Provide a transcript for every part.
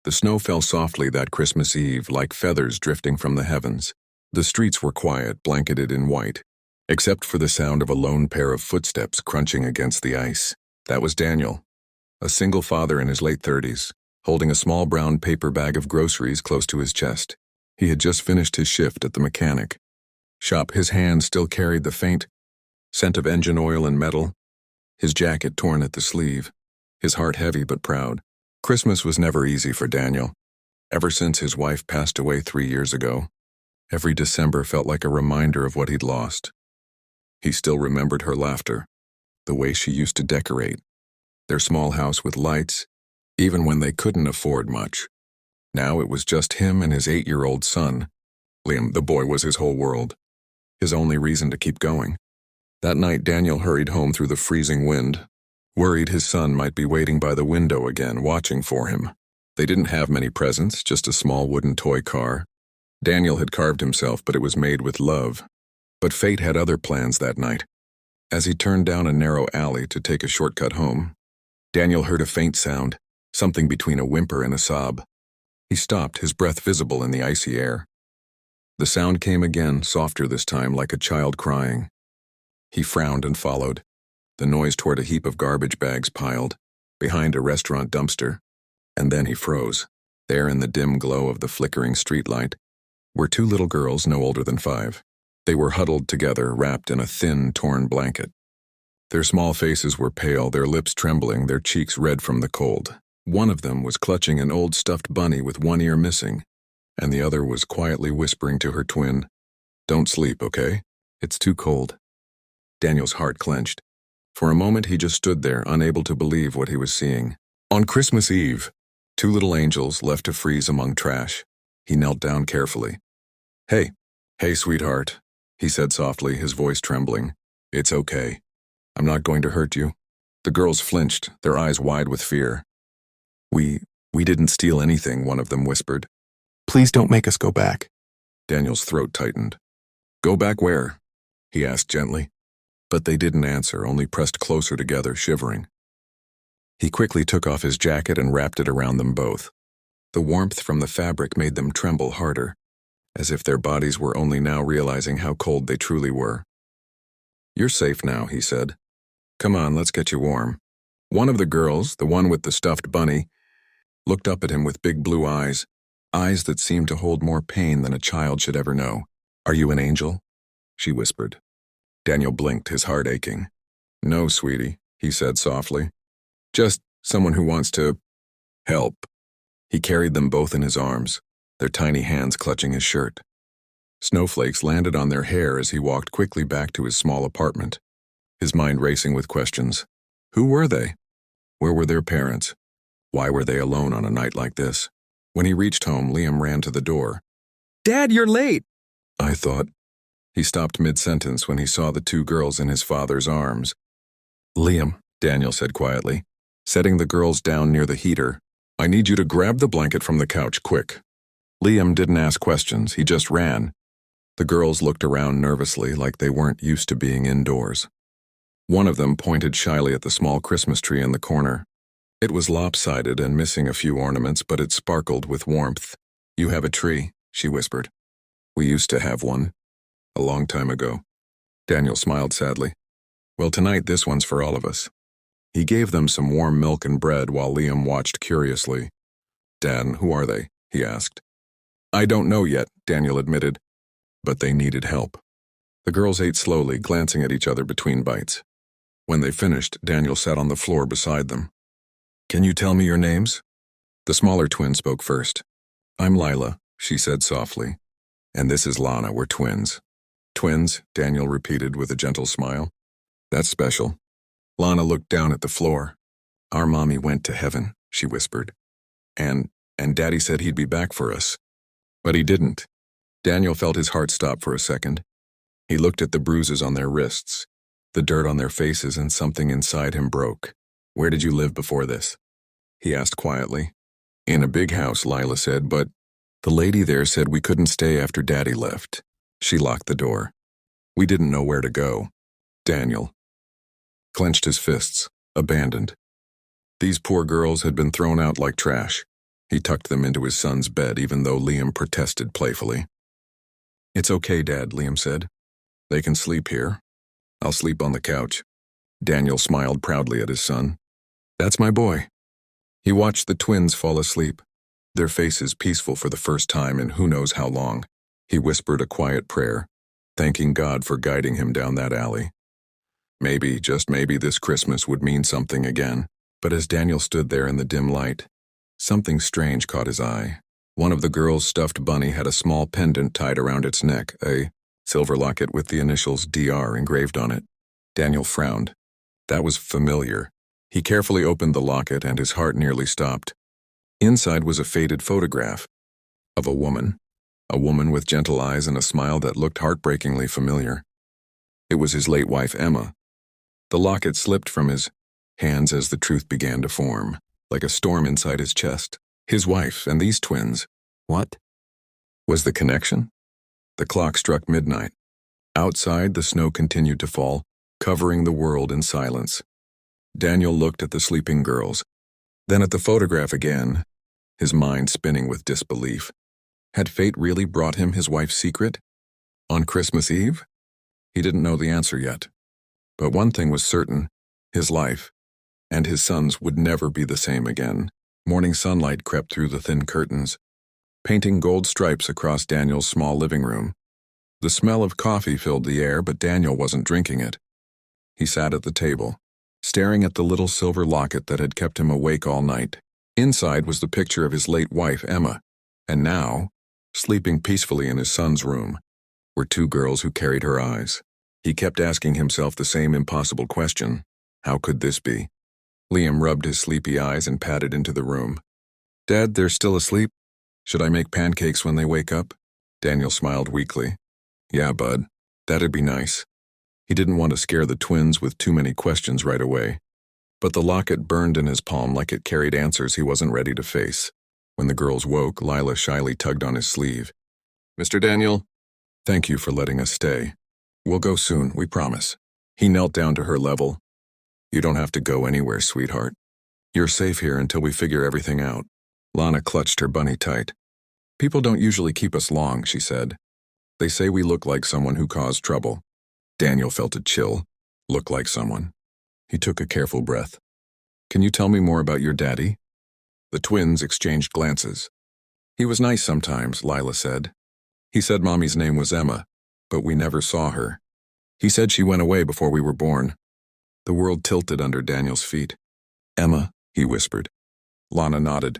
The snow fell softly that Christmas Eve, like feathers drifting from the heavens. The streets were quiet, blanketed in white, except for the sound of a lone pair of footsteps crunching against the ice. That was Daniel, a single father in his late 30s, holding a small brown paper bag of groceries close to his chest. He had just finished his shift at the mechanic shop. His hand still carried the faint scent of engine oil and metal, his jacket torn at the sleeve, his heart heavy but proud. Christmas was never easy for Daniel. Ever since his wife passed away 3 years ago, every December felt like a reminder of what he'd lost. He still remembered her laughter, the way she used to decorate their small house with lights, even when they couldn't afford much. Now it was just him and his 8-year-old son. Liam, the boy, was his whole world, his only reason to keep going. That night, Daniel hurried home through the freezing wind, worried his son might be waiting by the window again, watching for him. They didn't have many presents, just a small wooden toy car. Daniel had carved himself, but it was made with love. But fate had other plans that night. As he turned down a narrow alley to take a shortcut home, Daniel heard a faint sound, something between a whimper and a sob. He stopped, his breath visible in the icy air. The sound came again, softer this time, like a child crying. He frowned and followed, the noise toward a heap of garbage bags piled behind a restaurant dumpster. And then he froze. There in the dim glow of the flickering streetlight were 2 little girls no older than 5. They were huddled together, wrapped in a thin, torn blanket. Their small faces were pale, their lips trembling, their cheeks red from the cold. One of them was clutching an old stuffed bunny with one ear missing, and the other was quietly whispering to her twin, "Don't sleep, okay? It's too cold." Daniel's heart clenched. For a moment he just stood there, unable to believe what he was seeing. On Christmas Eve, 2 little angels left to freeze among trash. He knelt down carefully. Hey, sweetheart," he said softly, his voice trembling. "It's okay. I'm not going to hurt you." The girls flinched, their eyes wide with fear. We didn't steal anything," one of them whispered. "Please don't make us go back." Daniel's throat tightened. "Go back where?" he asked gently. But they didn't answer, only pressed closer together, shivering. He quickly took off his jacket and wrapped it around them both. The warmth from the fabric made them tremble harder, as if their bodies were only now realizing how cold they truly were. "You're safe now," he said. "Come on, let's get you warm." One of the girls, the one with the stuffed bunny, looked up at him with big blue eyes that seemed to hold more pain than a child should ever know. "Are you an angel?" she whispered. Daniel blinked, his heart aching. "No, sweetie," he said softly. "Just someone who wants to help." He carried them both in his arms, their tiny hands clutching his shirt. Snowflakes landed on their hair as he walked quickly back to his small apartment, his mind racing with questions. Who were they? Where were their parents? Why were they alone on a night like this? When he reached home, Liam ran to the door. "Dad, you're late!" "I thought..." He stopped mid-sentence when he saw the 2 girls in his father's arms. "Liam," Daniel said quietly, setting the girls down near the heater, "I need you to grab the blanket from the couch, quick." Liam didn't ask questions, he just ran. The girls looked around nervously, like they weren't used to being indoors. One of them pointed shyly at the small Christmas tree in the corner. It was lopsided and missing a few ornaments, but it sparkled with warmth. "You have a tree," she whispered. "We used to have one. A long time ago." Daniel smiled sadly. "Well, tonight this one's for all of us." He gave them some warm milk and bread while Liam watched curiously. "Dad, who are they?" he asked. "I don't know yet," Daniel admitted, but they needed help. The girls ate slowly, glancing at each other between bites. When they finished, Daniel sat on the floor beside them. "Can you tell me your names?" The smaller twin spoke first. "I'm Lila," she said softly. "And this is Lana, we're twins." "Twins," Daniel repeated with a gentle smile. "That's special." Lana looked down at the floor. "Our mommy went to heaven," she whispered. And Daddy said he'd be back for us. But he didn't." Daniel felt his heart stop for a second. He looked at the bruises on their wrists, the dirt on their faces, and something inside him broke. "Where did you live before this?" he asked quietly. "In a big house," Lila said, "but the lady there said we couldn't stay after Daddy left. She locked the door. We didn't know where to go." Daniel clenched his fists, abandoned. These poor girls had been thrown out like trash. He tucked them into his son's bed even though Liam protested playfully. "It's okay, Dad," Liam said. "They can sleep here. I'll sleep on the couch." Daniel smiled proudly at his son. "That's my boy." He watched the twins fall asleep, their faces peaceful for the first time in who knows how long. He whispered a quiet prayer, thanking God for guiding him down that alley. Maybe, just maybe, this Christmas would mean something again. But as Daniel stood there in the dim light, something strange caught his eye. One of the girls' stuffed bunny had a small pendant tied around its neck, a silver locket with the initials DR engraved on it. Daniel frowned. That was familiar. He carefully opened the locket and his heart nearly stopped. Inside was a faded photograph of a woman with gentle eyes and a smile that looked heartbreakingly familiar. It was his late wife, Emma. The locket slipped from his hands as the truth began to form, like a storm inside his chest. His wife and these twins. What was the connection? The clock struck midnight. Outside, the snow continued to fall, covering the world in silence. Daniel looked at the sleeping girls, then at the photograph again, his mind spinning with disbelief. Had fate really brought him his wife's secret? On Christmas Eve? He didn't know the answer yet. But one thing was certain, his life and his son's would never be the same again. Morning sunlight crept through the thin curtains, painting gold stripes across Daniel's small living room. The smell of coffee filled the air, but Daniel wasn't drinking it. He sat at the table, staring at the little silver locket that had kept him awake all night. Inside was the picture of his late wife, Emma, and now, sleeping peacefully in his son's room, were two girls who carried her eyes. He kept asking himself the same impossible question. How could this be? Liam rubbed his sleepy eyes and padded into the room. "Dad, they're still asleep? Should I make pancakes when they wake up?" Daniel smiled weakly. "Yeah, bud, that'd be nice." He didn't want to scare the twins with too many questions right away. But the locket burned in his palm like it carried answers he wasn't ready to face. When the girls woke, Lila shyly tugged on his sleeve. "Mr. Daniel, thank you for letting us stay. We'll go soon, we promise." He knelt down to her level. "You don't have to go anywhere, sweetheart. You're safe here until we figure everything out." Lana clutched her bunny tight. "People don't usually keep us long," she said. "They say we look like someone who caused trouble." Daniel felt a chill. Look like someone. He took a careful breath. "Can you tell me more about your daddy?" The twins exchanged glances. "He was nice sometimes," Lila said. "He said Mommy's name was Emma, but we never saw her. He said she went away before we were born." The world tilted under Daniel's feet. "Emma," he whispered. Lana nodded.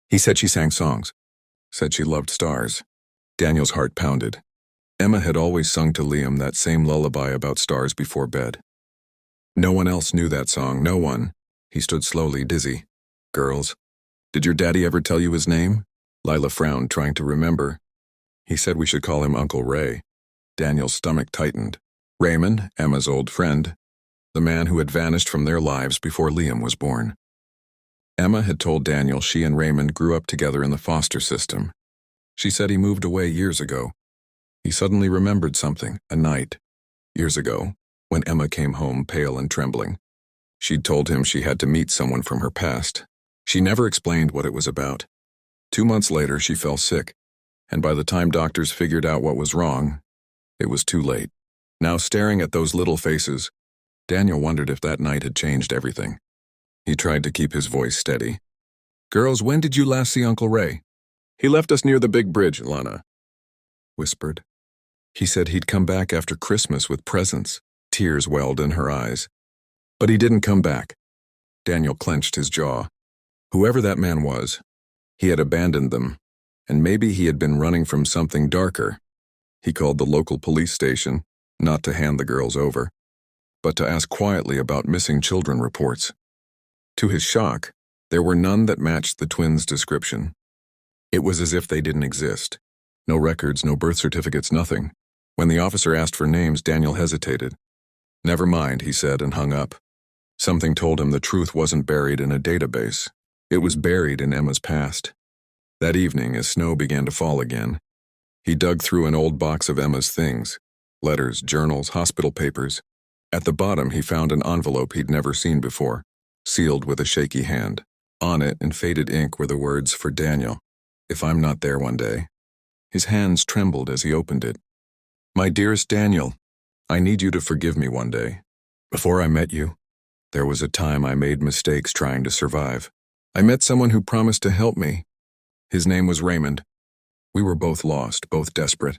"He said she sang songs. Said she loved stars." Daniel's heart pounded. Emma had always sung to Liam that same lullaby about stars before bed. No one else knew that song, no one. He stood slowly, dizzy. "Girls, did your daddy ever tell you his name?" Lila frowned, trying to remember. "He said we should call him Uncle Ray." Daniel's stomach tightened. Raymond, Emma's old friend, the man who had vanished from their lives before Liam was born. Emma had told Daniel she and Raymond grew up together in the foster system. She said he moved away years ago. He suddenly remembered something, a night, years ago, when Emma came home pale and trembling. She'd told him she had to meet someone from her past. She never explained what it was about. 2 months later, she fell sick, and by the time doctors figured out what was wrong, it was too late. Now staring at those little faces, Daniel wondered if that night had changed everything. He tried to keep his voice steady. "Girls, when did you last see Uncle Ray?" "He left us near the big bridge," Lana whispered. "He said he'd come back after Christmas with presents." Tears welled in her eyes. "But he didn't come back." Daniel clenched his jaw. Whoever that man was, he had abandoned them, and maybe he had been running from something darker. He called the local police station, not to hand the girls over, but to ask quietly about missing children reports. To his shock, there were none that matched the twins' description. It was as if they didn't exist. No records, no birth certificates, nothing. When the officer asked for names, Daniel hesitated. "Never mind," he said and hung up. Something told him the truth wasn't buried in a database. It was buried in Emma's past. That evening, as snow began to fall again, he dug through an old box of Emma's things, letters, journals, hospital papers. At the bottom, he found an envelope he'd never seen before, sealed with a shaky hand. On it, in faded ink, were the words, "For Daniel, if I'm not there one day." His hands trembled as he opened it. "My dearest Daniel, I need you to forgive me one day. Before I met you, there was a time I made mistakes trying to survive. I met someone who promised to help me. His name was Raymond. We were both lost, both desperate.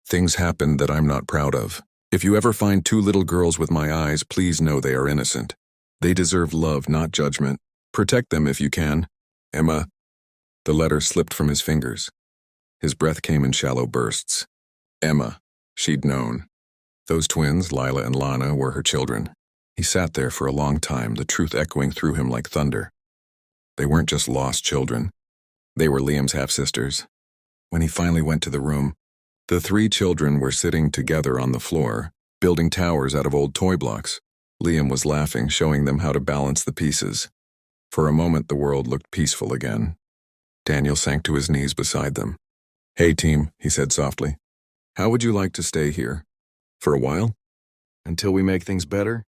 Things happened that I'm not proud of. If you ever find two little girls with my eyes, please know they are innocent. They deserve love, not judgment. Protect them if you can. Emma." The letter slipped from his fingers. His breath came in shallow bursts. Emma. She'd known. Those twins, Lila and Lana, were her children. He sat there for a long time, the truth echoing through him like thunder. They weren't just lost children. They were Liam's half-sisters. When he finally went to the room, the three children were sitting together on the floor, building towers out of old toy blocks. Liam was laughing, showing them how to balance the pieces. For a moment, the world looked peaceful again. Daniel sank to his knees beside them. "Hey, team," he said softly. "How would you like to stay here? For a while? Until we make things better?"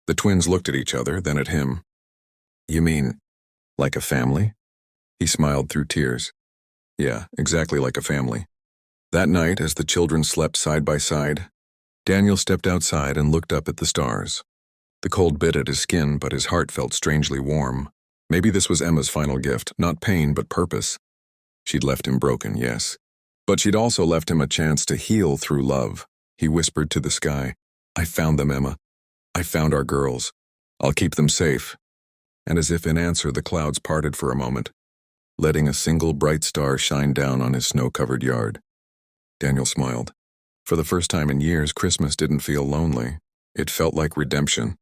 The twins looked at each other, then at him. "You mean, like a family?" He smiled through tears. "Yeah, exactly like a family." That night, as the children slept side by side, Daniel stepped outside and looked up at the stars. The cold bit at his skin, but his heart felt strangely warm. Maybe this was Emma's final gift, not pain, but purpose. She'd left him broken, yes. But she'd also left him a chance to heal through love. He whispered to the sky, "I found them, Emma. I found our girls. I'll keep them safe." And as if in answer, the clouds parted for a moment, letting a single bright star shine down on his snow-covered yard. Daniel smiled. For the first time in years, Christmas didn't feel lonely. It felt like redemption.